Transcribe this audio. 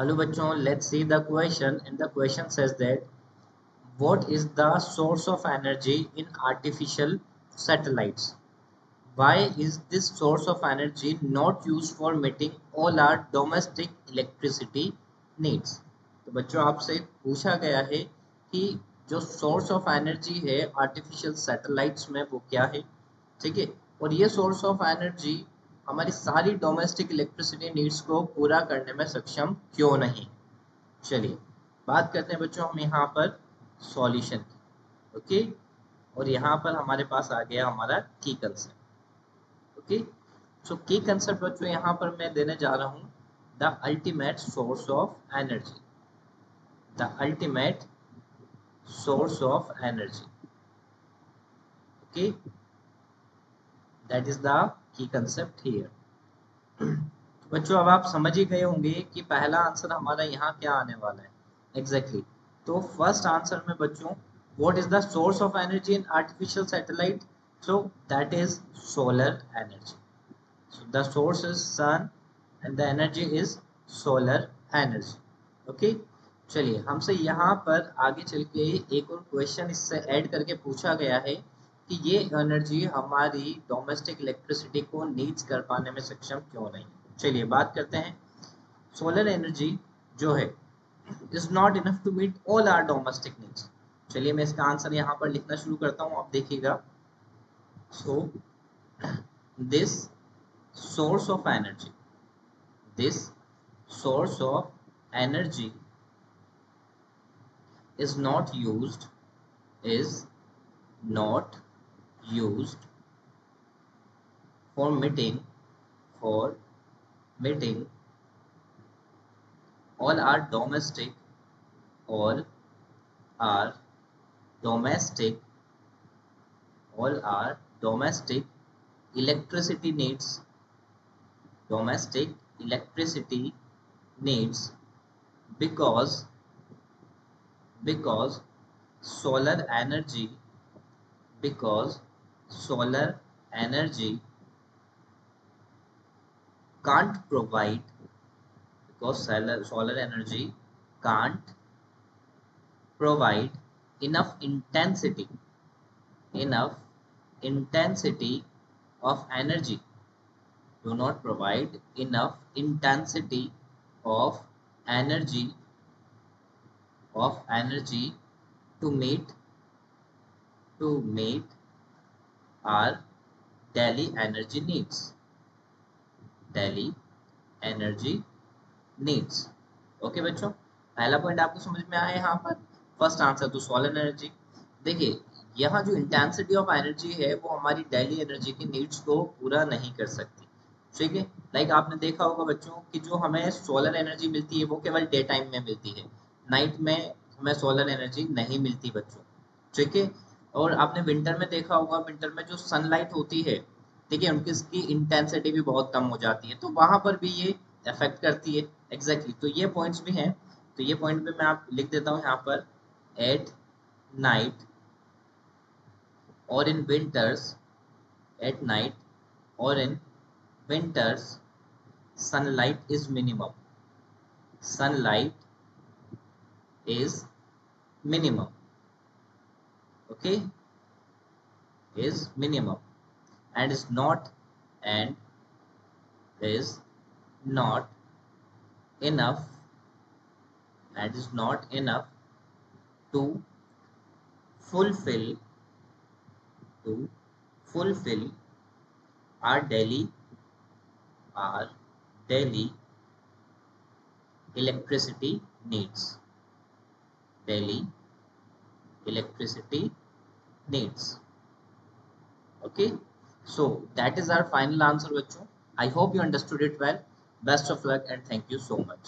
Hello bachcho, let's see the question. And the question says that what is the source of energy in artificial satellites? Why is this source of energy not used for meeting all our domestic electricity needs? तो बच्चों आपसे पूछा गया है कि जो source of energy है artificial satellites में वो क्या है। ठीक है, और ये सोर्स ऑफ एनर्जी हमारी सारी डोमेस्टिक इलेक्ट्रिसिटी नीड्स को पूरा करने में सक्षम क्यों नहीं। चलिए बात करते हैं बच्चों हम यहाँ पर सॉल्यूशन की। ओके, और यहाँ पर हमारे पास आ गया हमारा की कंसेप्ट। ओके, सो की कंसेप्ट बच्चों यहाँ पर मैं देने जा रहा हूँ the ultimate source of energy. The ultimate source of energy. Okay, that is the key concept here. बच्चों अब आप समझ ही गए होंगे कि पहला आंसर हमारा यहाँ क्या आने वाला है। एग्जैक्टली तो फर्स्ट आंसर में बच्चों what is the source of energy in artificial satellite, so that is solar energy. So the source is sun and the energy is solar energy. Okay, चलिए हमसे यहाँ पर आगे चल के एक और क्वेश्चन इससे ऐड करके पूछा गया है कि ये एनर्जी हमारी डोमेस्टिक इलेक्ट्रिसिटी को नीड्स कर पाने में सक्षम क्यों नहीं। चलिए बात करते हैं। सोलर एनर्जी जो है is not enough to meet all our domestic needs. चलिए मैं इसका आंसर यहाँ पर लिखना शुरू करता हूँ, आप देखिएगा। So this source of energy, this source of energy is not used for meeting all our domestic electricity needs because solar energy can't provide solar energy can't provide enough intensity of energy, do not provide enough intensity of energy to meet our daily energy needs। Okay बच्चों, पहला point आपको समझ में आया यहाँ पर। First answer तो solar energy. देखिए यहाँ जो इंटेंसिटी ऑफ एनर्जी है वो हमारी डेली एनर्जी की नीड्स को पूरा नहीं कर सकती। ठीक है, लाइक आपने देखा होगा बच्चों कि जो हमें सोलर एनर्जी मिलती है वो केवल डे टाइम में मिलती है, नाइट में हमें सोलर एनर्जी नहीं मिलती बच्चों। ठीक है, और आपने विंटर में देखा होगा, विंटर में जो सनलाइट होती है, ठीक है, उनकी इसकी इंटेंसिटी भी बहुत कम हो जाती है, तो वहां पर भी ये अफेक्ट करती है। एग्जैक्टली तो ये पॉइंट्स भी हैं, तो ये पॉइंट पे मैं आप लिख देता हूँ यहाँ पर एट नाइट और इन विंटर्स एट नाइट और इन winters sunlight is minimum okay, is minimum and is not enough to fulfill our daily electricity needs okay, so that is our final answer bachcho। I hope you understood it well. Best of luck and thank you so much।